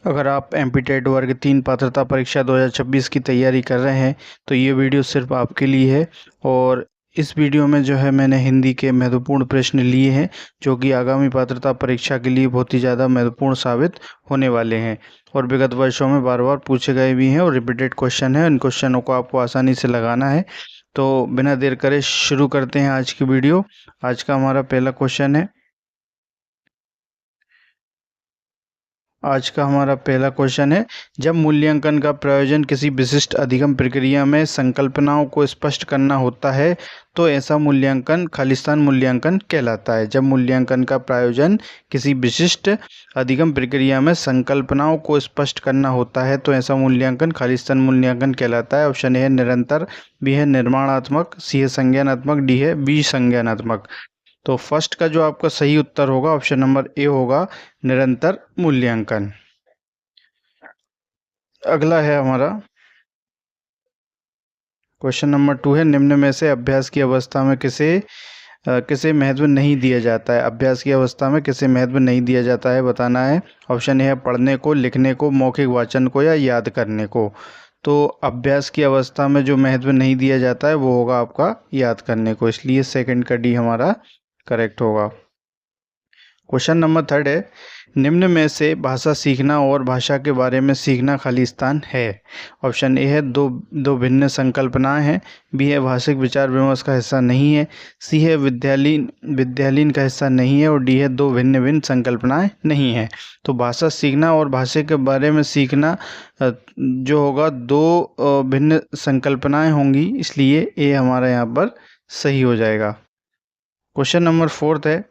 अगर आप एमपीटेट वर्ग 3 पात्रता परीक्षा 2026 की तैयारी कर रहे हैं तो ये वीडियो सिर्फ आपके लिए है। और इस वीडियो में जो है मैंने हिंदी के महत्वपूर्ण प्रश्न लिए हैं जो कि आगामी पात्रता परीक्षा के लिए बहुत ही ज़्यादा महत्वपूर्ण साबित होने वाले हैं और विगत वर्षों में बार बार पूछे गए भी हैं और रिपीटेड क्वेश्चन है। इन क्वेश्चनों को आपको आसानी से लगाना है। तो बिना देर करे शुरू करते हैं आज की वीडियो। आज का हमारा पहला क्वेश्चन है। जब मूल्यांकन का प्रयोजन किसी विशिष्ट अधिगम प्रक्रिया में संकल्पनाओं को स्पष्ट करना होता है तो ऐसा मूल्यांकन खालिस्तान मूल्यांकन कहलाता है। जब मूल्यांकन का प्रयोजन किसी विशिष्ट अधिगम प्रक्रिया में संकल्पनाओं को स्पष्ट करना होता है तो ऐसा मूल्यांकन खालिस्तान मूल्यांकन कहलाता है। ऑप्शन ए है निरंतर, बी है निर्माणात्मक, सी है संज्ञानात्मक, डी है विसंज्ञानात्मक। तो फर्स्ट का जो आपका सही उत्तर होगा ऑप्शन नंबर ए होगा, निरंतर मूल्यांकन। अगला है हमारा क्वेश्चन नंबर 2 है, निम्न में से अभ्यास की अवस्था में किसे महत्व नहीं दिया जाता है। अभ्यास की अवस्था में किसे महत्व नहीं दिया जाता है बताना है। ऑप्शन ए है पढ़ने को, लिखने को, मौखिक वाचन को या याद करने को। तो अभ्यास की अवस्था में जो महत्व नहीं दिया जाता है वो होगा आपका याद करने को, इसलिए सेकंड का डी हमारा करेक्ट होगा। क्वेश्चन नंबर 3 है, निम्न में से भाषा सीखना और भाषा के बारे में सीखना खालिस्तान है। ऑप्शन ए है दो भिन्न संकल्पनाएं हैं, बी है भाषिक विचार विमर्श का हिस्सा नहीं है, सी है विद्यालीन का हिस्सा नहीं है और डी है दो भिन्न संकल्पनाएं नहीं है। तो भाषा सीखना और भाषा के बारे में सीखना जो होगा दो भिन्न संकल्पनाएं होंगी, इसलिए ए हमारा यहाँ पर सही हो जाएगा। क्वेश्चन नंबर 4 है,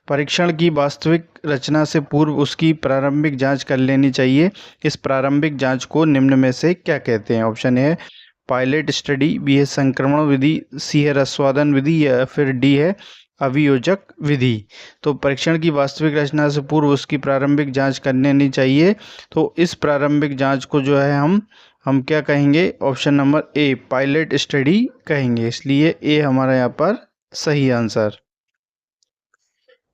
परीक्षण की वास्तविक रचना से पूर्व उसकी प्रारंभिक जांच कर लेनी चाहिए। इस प्रारंभिक जांच को निम्न में से क्या कहते हैं। ऑप्शन ए है पायलट स्टडी, बी है संक्रमण विधि, सी है रसवादन विधि या फिर डी है अभियोजक विधि। तो परीक्षण की वास्तविक रचना से पूर्व उसकी प्रारंभिक जांच कर लेनी चाहिए। तो इस प्रारंभिक जांच को जो है हम क्या कहेंगे, option number A pilot study कहेंगे, इसलिए ए हमारा यहाँ पर सही आंसर।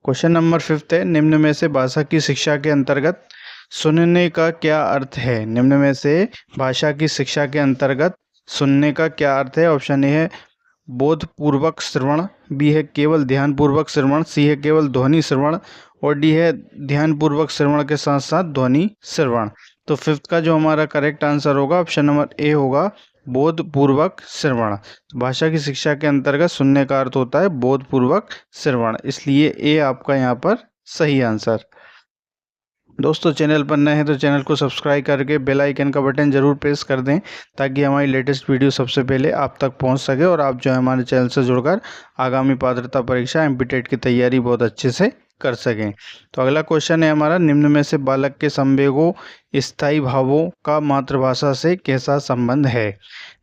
क्वेश्चन नंबर 5 है, निम्न में से भाषा की शिक्षा के अंतर्गत सुनने का क्या अर्थ है। निम्न में से भाषा की शिक्षा के अंतर्गत सुनने का क्या अर्थ है। ऑप्शन ए है बोधपूर्वक श्रवण, बी है केवल ध्यानपूर्वक श्रवण, सी है केवल ध्वनि श्रवण और डी है ध्यानपूर्वक श्रवण के साथ साथ ध्वनि श्रवण। तो 5th का जो हमारा करेक्ट आंसर होगा ऑप्शन नंबर ए होगा, बोधपूर्वक श्रवण। भाषा की शिक्षा के अंतर्गत सुनने का अर्थ होता है बोधपूर्वक श्रवण, इसलिए ए आपका यहाँ पर सही आंसर। दोस्तों चैनल पर नए हैं तो चैनल को सब्सक्राइब करके बेल आइकन का बटन जरूर प्रेस कर दें ताकि हमारी लेटेस्ट वीडियो सबसे पहले आप तक पहुंच सके और आप जो है हमारे चैनल से जुड़कर आगामी पात्रता परीक्षा एमपीटेट की तैयारी बहुत अच्छे से कर सकें। तो अगला क्वेश्चन है हमारा, निम्न में से बालक के संवेगों स्थायी भावों का मातृभाषा से कैसा संबंध है।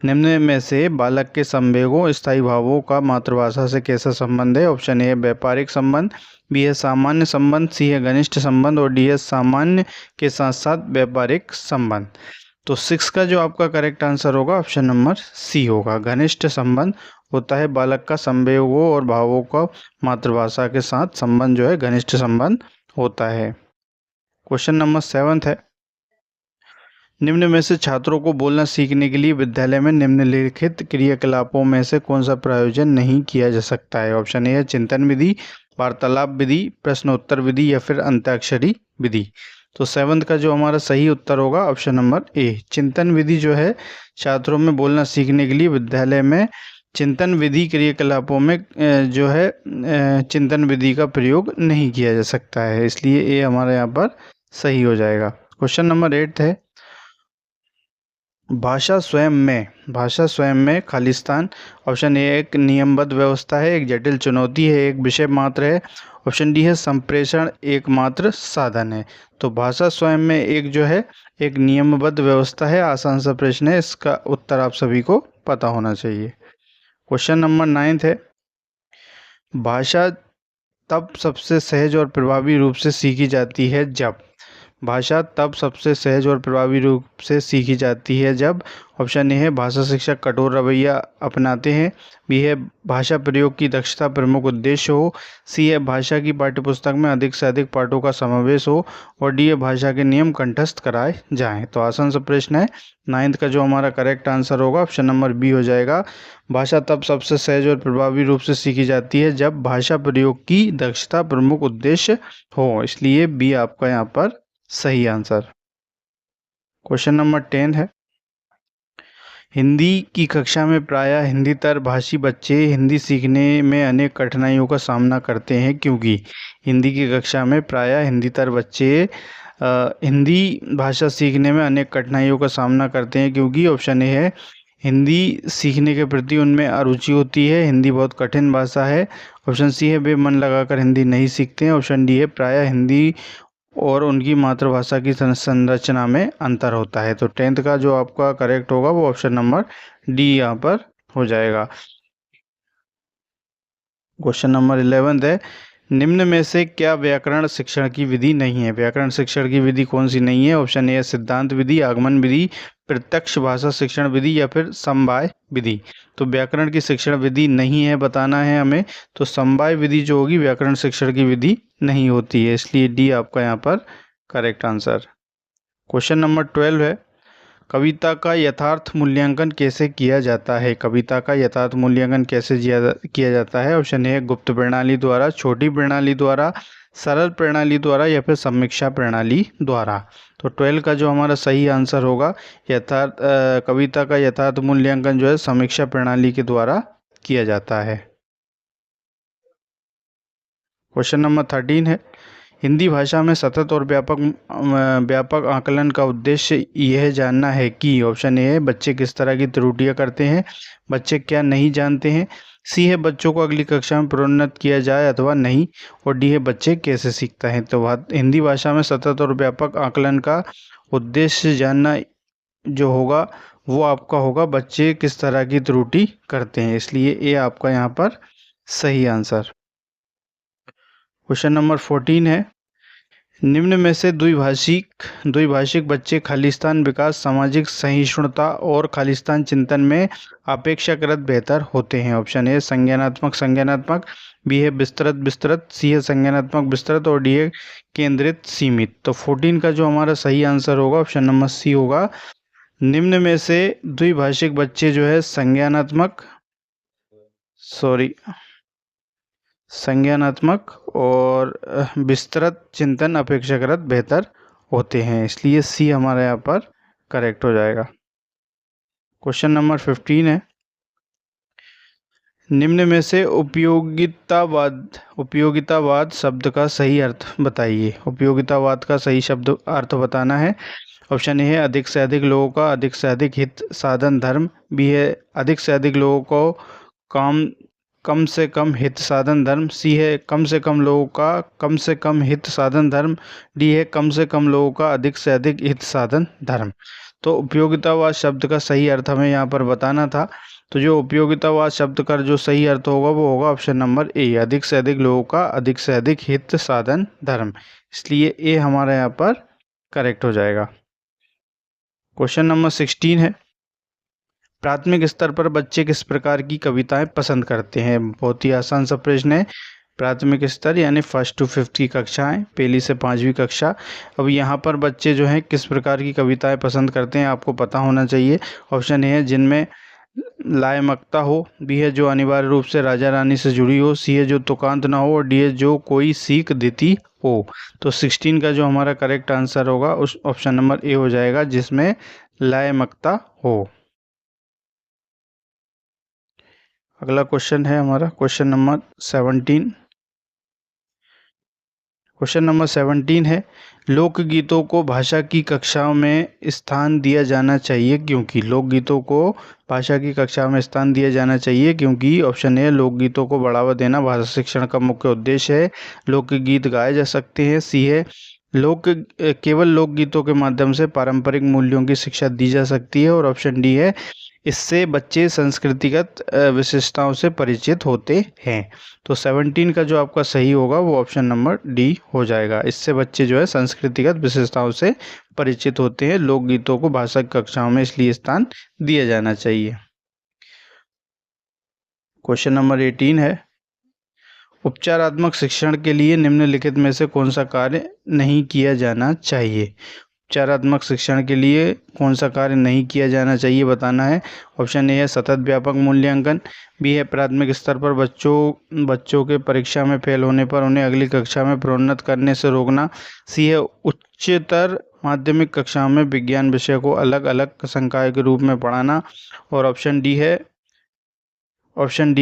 निम्न में से बालक के संवेगों स्थायी भावों का मातृभाषा से कैसा संबंध है। ऑप्शन ए व्यापारिक संबंध, बी है सामान्य संबंध, सी है घनिष्ठ संबंध और डी है सामान्य के साथ साथ व्यापारिक संबंध। तो 6 का जो आपका करेक्ट आंसर होगा ऑप्शन नंबर सी होगा, घनिष्ठ संबंध होता है बालक का संवेगों और भावों का मातृभाषा के साथ संबंध जो है घनिष्ठ संबंध होता है। क्वेश्चन नंबर 7 है, निम्न में से छात्रों को बोलना सीखने के लिए विद्यालय में निम्नलिखित क्रियाकलापों में से कौन सा प्रयोजन नहीं किया जा सकता है। ऑप्शन ए है चिंतन विधि, वार्तालाप विधि, प्रश्नोत्तर विधि या फिर अंताक्षरी विधि। तो 7th का जो हमारा सही उत्तर होगा ऑप्शन नंबर ए, चिंतन विधि जो है छात्रों में बोलना सीखने के लिए विद्यालय में चिंतन विधि क्रियाकलापों में जो है चिंतन विधि का प्रयोग नहीं किया जा सकता है, इसलिए ए हमारा यहाँ पर सही हो जाएगा। क्वेश्चन नंबर 8 है, भाषा स्वयं में खालिस्तान। ऑप्शन ए एक नियमबद्ध व्यवस्था है, एक जटिल चुनौती है, एक विषय मात्र है। ऑप्शन डी है संप्रेषण एकमात्र साधन है। तो भाषा स्वयं में एक जो है एक नियमबद्ध व्यवस्था है, आसान सा प्रश्न है, इसका उत्तर आप सभी को पता होना चाहिए। क्वेश्चन नंबर 9 है, भाषा तब सबसे सहज और प्रभावी रूप से सीखी जाती है जब। भाषा तब सबसे सहज और प्रभावी रूप से सीखी जाती है जब। ऑप्शन ए है भाषा शिक्षक कठोर रवैया अपनाते हैं। बी है भाषा प्रयोग की दक्षता प्रमुख उद्देश्य हो। सी है भाषा की पाठ्यपुस्तक में अधिक से अधिक पाठों का समावेश हो। और डी है भाषा के नियम कंठस्थ कराए जाएं। तो आसान सा प्रश्न है। 9th का जो हमारा करेक्ट आंसर होगा ऑप्शन नंबर बी हो जाएगा। भाषा तब सबसे सहज और प्रभावी रूप से सीखी जाती है जब भाषा प्रयोग की दक्षता प्रमुख उद्देश्य हो, इसलिए बी आपका यहाँ पर सही आंसर। क्वेश्चन नंबर 10 है। हिंदी की कक्षा में प्रायः हिंदीतर भाषी बच्चे हिंदी सीखने में अनेक कठिनाइयों का सामना करते हैं क्योंकि। हिंदी की कक्षा में प्रायः हिंदीतर बच्चे हिंदी भाषा सीखने में अनेक कठिनाइयों का सामना करते हैं क्योंकि। ऑप्शन ए है हिंदी सीखने के प्रति उनमें अरुचि होती है, हिंदी बहुत कठिन भाषा है। ऑप्शन सी है वे मन लगाकर हिंदी नहीं सीखते हैं। ऑप्शन डी है प्रायः हिंदी और उनकी मातृभाषा की संरचना में अंतर होता है। तो 10th का जो आपका करेक्ट होगा वो ऑप्शन नंबर डी यहाँ पर हो जाएगा। क्वेश्चन नंबर 11 है। निम्न में से क्या व्याकरण शिक्षण की विधि नहीं है? व्याकरण शिक्षण की विधि कौन सी नहीं है? ऑप्शन ए सिद्धांत विधि, आगमन विधि, प्रत्यक्ष भाषा शिक्षण विधि या फिर समवाय विधि। तो व्याकरण की शिक्षण विधि नहीं है बताना है हमें। तो समवाय विधि जो होगी व्याकरण शिक्षण की विधि नहीं होती है, इसलिए डी आपका यहाँ पर करेक्ट आंसर। क्वेश्चन नंबर 12 है। कविता का यथार्थ मूल्यांकन कैसे किया जाता है? कविता का यथार्थ मूल्यांकन कैसे किया जाता है? ऑप्शन ए गुप्त प्रणाली द्वारा, छोटी प्रणाली द्वारा, सरल प्रणाली द्वारा या फिर समीक्षा प्रणाली द्वारा। तो 12 का जो हमारा सही आंसर होगा कविता का यथार्थ मूल्यांकन जो है समीक्षा प्रणाली के द्वारा किया जाता है। क्वेश्चन नंबर 13 है। हिंदी भाषा में सतत और व्यापक आकलन का उद्देश्य यह जानना है कि। ऑप्शन ए है बच्चे किस तरह की त्रुटियां करते हैं, बच्चे क्या नहीं जानते हैं, सी है बच्चों को अगली कक्षा में प्रोन्नत किया जाए अथवा नहीं, और डी है बच्चे कैसे सीखता है। तो हिंदी भाषा में सतत और व्यापक आकलन का उद्देश्य जानना जो होगा वो आपका होगा बच्चे किस तरह की त्रुटि करते हैं, इसलिए ए आपका यहाँ पर सही आंसर। क्वेश्चन नंबर 14 है। निम्न में से द्विभाषिक बच्चे खालिस्तान विकास, सामाजिक सहिष्णुता और खालिस्तान चिंतन में अपेक्षाकृत बेहतर होते हैं। ऑप्शन ए संज्ञानात्मक, बी है विस्तृत, सी है संज्ञानात्मक विस्तृत और डी है केंद्रित सीमित। तो 14 का जो हमारा सही आंसर होगा ऑप्शन नंबर सी होगा। निम्न में से द्विभाषिक बच्चे जो है संज्ञानात्मक और विस्तृत चिंतन अपेक्षाकृत बेहतर होते हैं, इसलिए सी हमारा यहाँ पर करेक्ट हो जाएगा। क्वेश्चन नंबर 15 है। निम्न में से उपयोगितावाद शब्द का सही अर्थ बताइए। उपयोगितावाद का सही शब्द अर्थ बताना है। ऑप्शन ए है अधिक से अधिक लोगों का अधिक से अधिक हित साधन धर्म, बी है अधिक से अधिक लोगों को कम से कम हित साधन धर्म, सी है कम से कम लोगों का कम से कम हित साधन धर्म, डी है कम से कम लोगों का अधिक से अधिक हित साधन धर्म। तो उपयोगितावाद शब्द का सही अर्थ हमें यहाँ पर बताना था। तो जो उपयोगितावाद शब्द का जो सही अर्थ होगा वो होगा ऑप्शन नंबर ए, अधिक से अधिक लोगों का अधिक से अधिक हित साधन धर्म, इसलिए ए हमारा यहाँ पर करेक्ट हो जाएगा। क्वेश्चन नंबर 16 है। प्राथमिक स्तर पर बच्चे किस प्रकार की कविताएं पसंद करते हैं? बहुत ही आसान सा प्रश्न है। प्राथमिक स्तर यानी 1st to 5th की कक्षाएं, पहली से 5वीं कक्षा। अब यहाँ पर बच्चे जो हैं किस प्रकार की कविताएं पसंद करते हैं आपको पता होना चाहिए। ऑप्शन ए है जिनमें लायमकता हो, बी है जो अनिवार्य रूप से राजा रानी से जुड़ी हो, सी है जो तुकांत ना हो और डी है जो कोई सीख देती हो। तो 16 का जो हमारा करेक्ट आंसर होगा उस ऑप्शन नंबर ए हो जाएगा जिसमें लायमकता हो। अगला क्वेश्चन है हमारा क्वेश्चन नंबर 17। क्वेश्चन नंबर 17 है। लोकगीतों को भाषा की कक्षाओं में स्थान दिया जाना चाहिए क्योंकि। लोकगीतों को भाषा की कक्षा में स्थान दिया जाना चाहिए क्योंकि। ऑप्शन ए लोकगीतों को बढ़ावा देना भाषा शिक्षण का मुख्य उद्देश्य है, लोकगीत गाए जा सकते हैं, सी है केवल लोकगीतों के माध्यम से पारंपरिक मूल्यों की शिक्षा दी जा सकती है, और ऑप्शन डी है इससे बच्चे संस्कृतिगत विशेषताओं से परिचित होते हैं। तो 17 का जो आपका सही होगा वो ऑप्शन नंबर डी हो जाएगा। इससे बच्चे जो है संस्कृतिगत विशेषताओं से परिचित होते हैं। लोकगीतों को भाषा की कक्षाओं में इसलिए स्थान दिया जाना चाहिए। क्वेश्चन नंबर 18 है, उपचारात्मक शिक्षण के लिए निम्नलिखित में से कौन सा कार्य नहीं किया जाना चाहिए। उपचारात्मक शिक्षण के लिए कौन सा कार्य नहीं किया जाना चाहिए बताना है। ऑप्शन ए है सतत व्यापक मूल्यांकन, बी है प्राथमिक स्तर पर बच्चों के परीक्षा में फेल होने पर उन्हें अगली कक्षा में प्रोन्नत करने से रोकना, सी है उच्चतर माध्यमिक कक्षाओं में विज्ञान विषय को अलग अलग संकाय के रूप में पढ़ाना, और ऑप्शन डी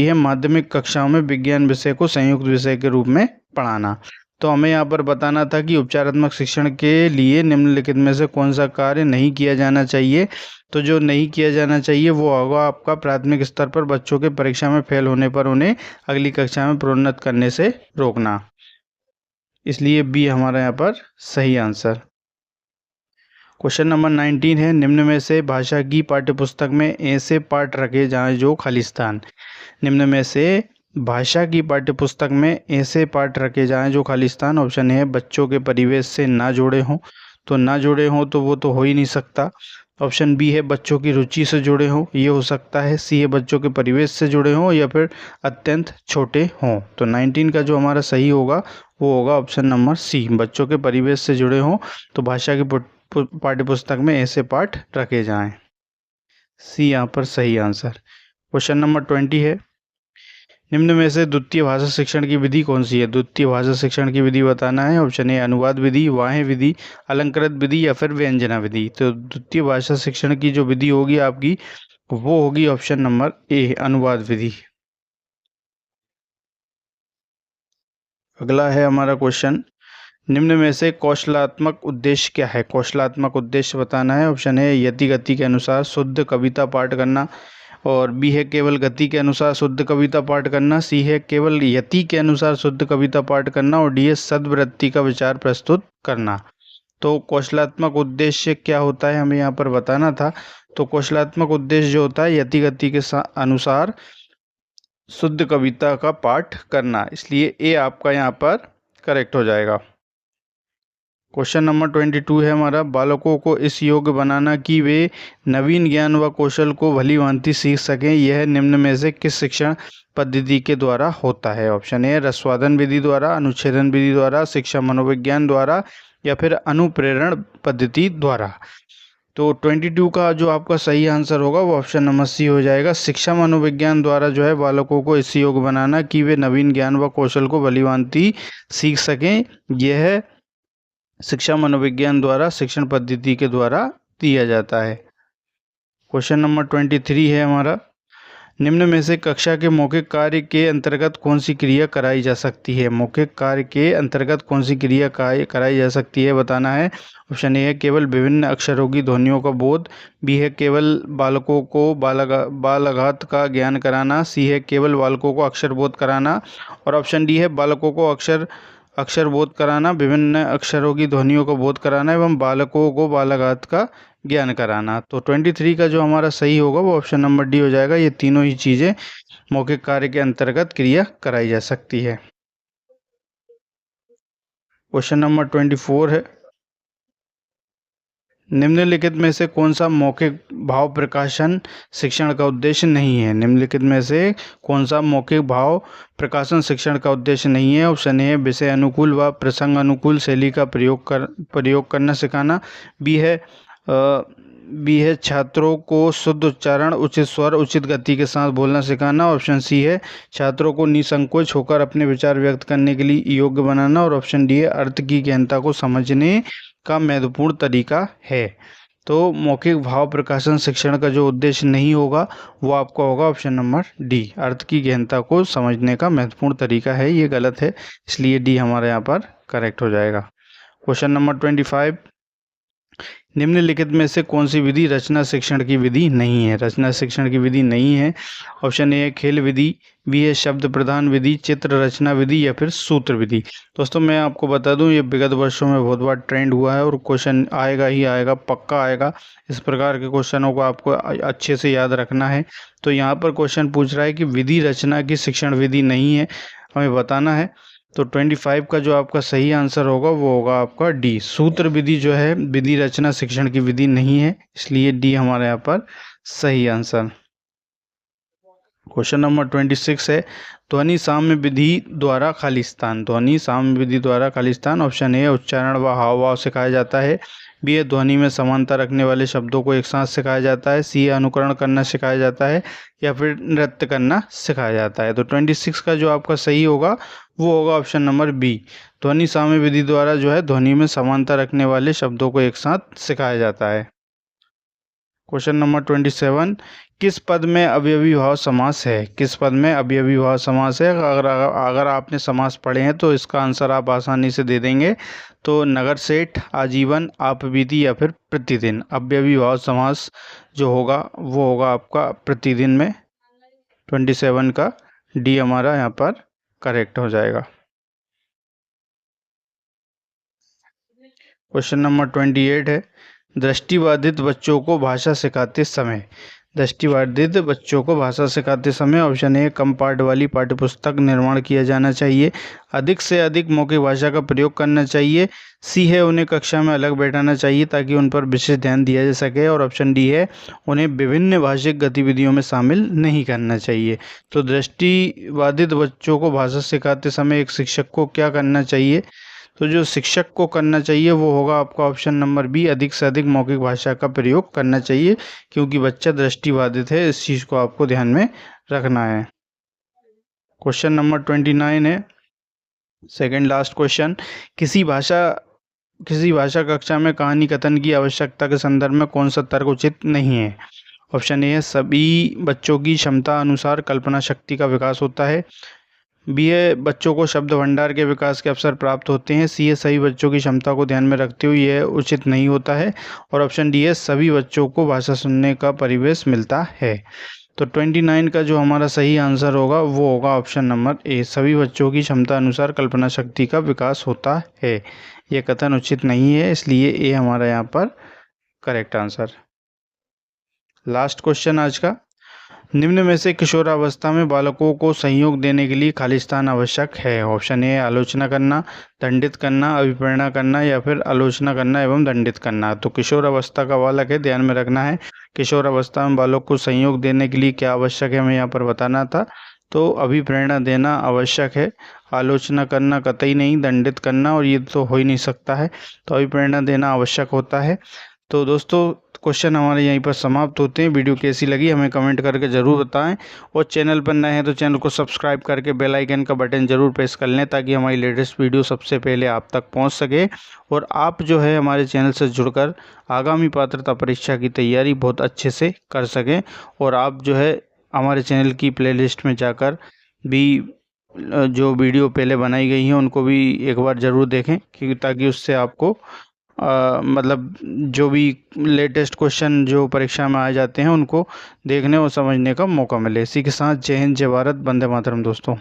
है माध्यमिक कक्षाओं में विज्ञान विषय को संयुक्त विषय के रूप में पढ़ाना। तो हमें यहाँ पर बताना था कि उपचारात्मक शिक्षण के लिए निम्नलिखित में से कौन सा कार्य नहीं किया जाना चाहिए। तो जो नहीं किया जाना चाहिए वो होगा आपका प्राथमिक स्तर पर बच्चों के परीक्षा में फेल होने पर उन्हें अगली कक्षा में प्रोन्नत करने से रोकना, इसलिए बी हमारा यहाँ पर सही आंसर। क्वेश्चन नंबर 19 है, निम्न में से भाषा की पाठ्यपुस्तक में ऐसे पाठ रखे जाएं जो खालिस्तान। निम्न में से भाषा की पाठ्यपुस्तक में ऐसे पाठ रखे जाएं जो खालिस्तान। ऑप्शन है बच्चों के परिवेश से ना जुड़े हों, तो ना जुड़े हों तो वो तो हो ही नहीं सकता। ऑप्शन बी है बच्चों की रुचि से जुड़े हों, ये हो सकता है। सी है बच्चों के परिवेश से जुड़े हों, या फिर अत्यंत छोटे हों। तो 19 का जो हमारा सही होगा वो होगा ऑप्शन नंबर सी, बच्चों के परिवेश से जुड़े हों तो भाषा की पाठ्यपुस्तक में ऐसे पाठ रखे जाएं। सी यहाँ पर सही आंसर। क्वेश्चन नंबर 20 है, निम्न में से द्वितीय भाषा शिक्षण की विधि कौन सी है। द्वितीय भाषा शिक्षण की विधि बताना है। ऑप्शन ए अनुवाद विधि, वाह्य विधि, अलंकृत विधि, या फिर व्यंजना विधि। तो द्वितीय भाषा शिक्षण की जो विधि होगी आपकी वो होगी ऑप्शन नंबर ए, अनुवाद विधि। अगला है हमारा क्वेश्चन, निम्न में से कौशलात्मक उद्देश्य क्या है। कौशलात्मक उद्देश्य बताना है। ऑप्शन है यति गति के अनुसार शुद्ध कविता पाठ करना, और बी है केवल गति के अनुसार शुद्ध कविता पाठ करना, सी है केवल यति के अनुसार शुद्ध कविता पाठ करना, और डी है सद्वृत्ति का विचार प्रस्तुत करना। तो कौशलात्मक उद्देश्य क्या होता है हमें यहाँ पर बताना था। तो कौशलात्मक उद्देश्य जो होता है यति गति के अनुसार शुद्ध कविता का पाठ करना, इसलिए ए आपका यहाँ पर करेक्ट हो जाएगा। क्वेश्चन नंबर 22 है हमारा, बालकों को इस योग्य बनाना कि वे नवीन ज्ञान व कौशल को भली भांति सीख सकें, यह निम्न में से किस शिक्षण पद्धति के द्वारा होता है। ऑप्शन ए रसवादन विधि द्वारा, अनुच्छेदन विधि द्वारा, शिक्षा मनोविज्ञान द्वारा, या फिर अनुप्रेरण पद्धति द्वारा। तो 22 का जो आपका सही आंसर होगा वो ऑप्शन नंबर सी हो जाएगा। शिक्षा मनोविज्ञान द्वारा जो है बालकों को इस योग्य बनाना कि वे नवीन ज्ञान व कौशल को भली भांति सीख सकें, यह शिक्षा मनोविज्ञान द्वारा शिक्षण पद्धति के द्वारा दिया जाता है। क्वेश्चन नंबर 23 है हमारा, निम्न में से कक्षा के मौखिक कार्य के अंतर्गत कौन सी क्रिया कराई जा सकती है। मौखिक कार्य के अंतर्गत कौन सी क्रिया कराई जा सकती है बताना है। ऑप्शन ए है केवल विभिन्न अक्षरों की ध्वनियों का बोध, बी है केवल बालकों को बालघात का ज्ञान कराना, सी है केवल बालकों को अक्षर बोध कराना, और ऑप्शन डी है बालकों को अक्षर बोध कराना, विभिन्न अक्षरों की ध्वनियों को बोध कराना, एवं बालकों को बालघात का ज्ञान कराना। तो 23 का जो हमारा सही होगा वो ऑप्शन नंबर डी हो जाएगा। ये तीनों ही चीज़ें मौखिक कार्य के अंतर्गत क्रिया कराई जा सकती है। क्वेश्चन नंबर 24 है, निम्नलिखित में से कौन सा मौखिक भाव प्रकाशन शिक्षण का उद्देश्य नहीं है। निम्नलिखित में से कौन सा मौखिक भाव प्रकाशन शिक्षण का उद्देश्य नहीं है। ऑप्शन ए विषय अनुकूल व प्रसंग अनुकूल शैली का प्रयोग करना सिखाना, बी है छात्रों को शुद्ध उच्चारण, उचित स्वर, उचित गति के साथ बोलना सिखाना, ऑप्शन सी है छात्रों को निसंकोच होकर अपने विचार व्यक्त करने के लिए योग्य बनाना, और ऑप्शन डी है अर्थ की गहनता को समझने का महत्वपूर्ण तरीका है। तो मौखिक भाव प्रकाशन शिक्षण का जो उद्देश्य नहीं होगा वो आपका होगा ऑप्शन नंबर डी, अर्थ की गहनता को समझने का महत्वपूर्ण तरीका है। ये गलत है, इसलिए डी हमारे यहाँ पर करेक्ट हो जाएगा। क्वेश्चन नंबर 25, निम्नलिखित में से कौन सी विधि रचना शिक्षण की विधि नहीं है? रचना शिक्षण की विधि नहीं है। ऑप्शन ए है खेल विधि, बी है शब्द प्रधान विधि, चित्र रचना विधि या फिर सूत्र विधि। दोस्तों मैं आपको बता दूं, ये विगत वर्षों में बहुत बार ट्रेंड हुआ है और क्वेश्चन आएगा ही आएगा, पक्का आएगा। इस प्रकार के क्वेश्चनों को आपको अच्छे से याद रखना है। तो यहाँ पर क्वेश्चन पूछ रहा है कि विधि रचना की शिक्षण विधि नहीं है, हमें बताना है। तो 25 का जो आपका सही आंसर होगा वो होगा आपका डी, सूत्र विधि जो है विधि रचना शिक्षण की विधि नहीं है, इसलिए डी हमारे यहाँ पर सही आंसर। क्वेश्चन नंबर 26 है ध्वनि साम्य विधि द्वारा खाली स्थान। ध्वनि साम्य विधि द्वारा खाली स्थान। ऑप्शन ए उच्चारण व हाव भाव सिखाया जाता है, बी है ध्वनि में समानता रखने वाले शब्दों को एक साथ सिखाया जाता है, सी है अनुकरण करना सिखाया जाता है या फिर नृत्य करना सिखाया जाता है। तो 26 का जो आपका सही होगा वो होगा ऑप्शन नंबर बी, ध्वनि साम्य विधि द्वारा जो है ध्वनि में समानता रखने वाले शब्दों को एक साथ सिखाया जाता है। क्वेश्चन नंबर 27 किस पद में अवयवी भाव समास है? किस पद में अवयवी भाव समास है? अगर आपने समास पढ़े हैं तो इसका आंसर आप आसानी से दे देंगे। तो नगर सेठ, आजीवन, आपबीती या फिर प्रतिदिन। अवयवी भाव समास जो होगा वो होगा आपका प्रतिदिन में। 27 का डी हमारा यहाँ पर करेक्ट हो जाएगा। क्वेश्चन नंबर 28 है दृष्टिबाधित बच्चों को भाषा सिखाते समय। दृष्टिबाधित बच्चों को भाषा सिखाते समय ऑप्शन ए कम पाठ वाली पाठ्यपुस्तक निर्माण किया जाना चाहिए, अधिक से अधिक मौखिक भाषा का प्रयोग करना चाहिए, सी है उन्हें कक्षा में अलग बैठाना चाहिए ताकि उन पर विशेष ध्यान दिया जा सके, और ऑप्शन डी है उन्हें विभिन्न भाषिक गतिविधियों में शामिल नहीं करना चाहिए। तो दृष्टिबाधित बच्चों को भाषा सिखाते समय एक शिक्षक को क्या करना चाहिए? तो जो शिक्षक को करना चाहिए वो होगा आपका ऑप्शन नंबर बी, अधिक से अधिक मौखिक भाषा का प्रयोग करना चाहिए, क्योंकि बच्चा दृष्टिबाधित है, इस चीज़ को आपको ध्यान में रखना है। क्वेश्चन नंबर 29 है सेकंड लास्ट क्वेश्चन किसी भाषा कक्षा में कहानी कथन की आवश्यकता के संदर्भ में कौन सा तर्क उचित नहीं है? ऑप्शन ए है सभी बच्चों की क्षमता अनुसार कल्पना शक्ति का विकास होता है, बी है बच्चों को शब्द भंडार के विकास के अवसर प्राप्त होते हैं, सी है सभी बच्चों की क्षमता को ध्यान में रखते हुए यह उचित नहीं होता है, और ऑप्शन डी है सभी बच्चों को भाषा सुनने का परिवेश मिलता है। तो 29 का जो हमारा सही आंसर होगा वो होगा ऑप्शन नंबर ए, सभी बच्चों की क्षमता अनुसार कल्पना शक्ति का विकास होता है। यह कथन उचित नहीं है, इसलिए ए हमारा यहाँ पर करेक्ट आंसर। लास्ट क्वेश्चन आज का, निम्न में से किशोरावस्था में बालकों को सहयोग देने के लिए खाली स्थान आवश्यक है? ऑप्शन ए आलोचना करना, दंडित करना, अभिप्रेरणा करना या फिर आलोचना करना एवं दंडित करना। तो किशोरावस्था का बालक है, ध्यान में रखना है किशोरावस्था में बालक को सहयोग देने के लिए क्या आवश्यक है, हमें यहाँ पर बताना था। तो अभिप्रेरणा देना आवश्यक है, आलोचना करना कतई नहीं, दंडित करना और ये तो हो ही नहीं सकता है, तो अभिप्रेरणा देना आवश्यक होता है। तो दोस्तों क्वेश्चन हमारे यहीं पर समाप्त होते हैं। वीडियो कैसी लगी हमें कमेंट करके ज़रूर बताएं, और चैनल पर नए हैं तो चैनल को सब्सक्राइब करके बेल आइकन का बटन ज़रूर प्रेस कर लें ताकि हमारी लेटेस्ट वीडियो सबसे पहले आप तक पहुंच सके, और आप जो है हमारे चैनल से जुड़कर आगामी पात्रता परीक्षा की तैयारी बहुत अच्छे से कर सकें। और आप जो है हमारे चैनल की प्लेलिस्ट में जाकर भी जो वीडियो पहले बनाई गई हैं उनको भी एक बार ज़रूर देखें, क्योंकि ताकि उससे आपको मतलब जो भी लेटेस्ट क्वेश्चन जो परीक्षा में आ जाते हैं उनको देखने और समझने का मौका मिले। इसी के साथ जय हिंद, जय भारत, वंदे मातरम दोस्तों।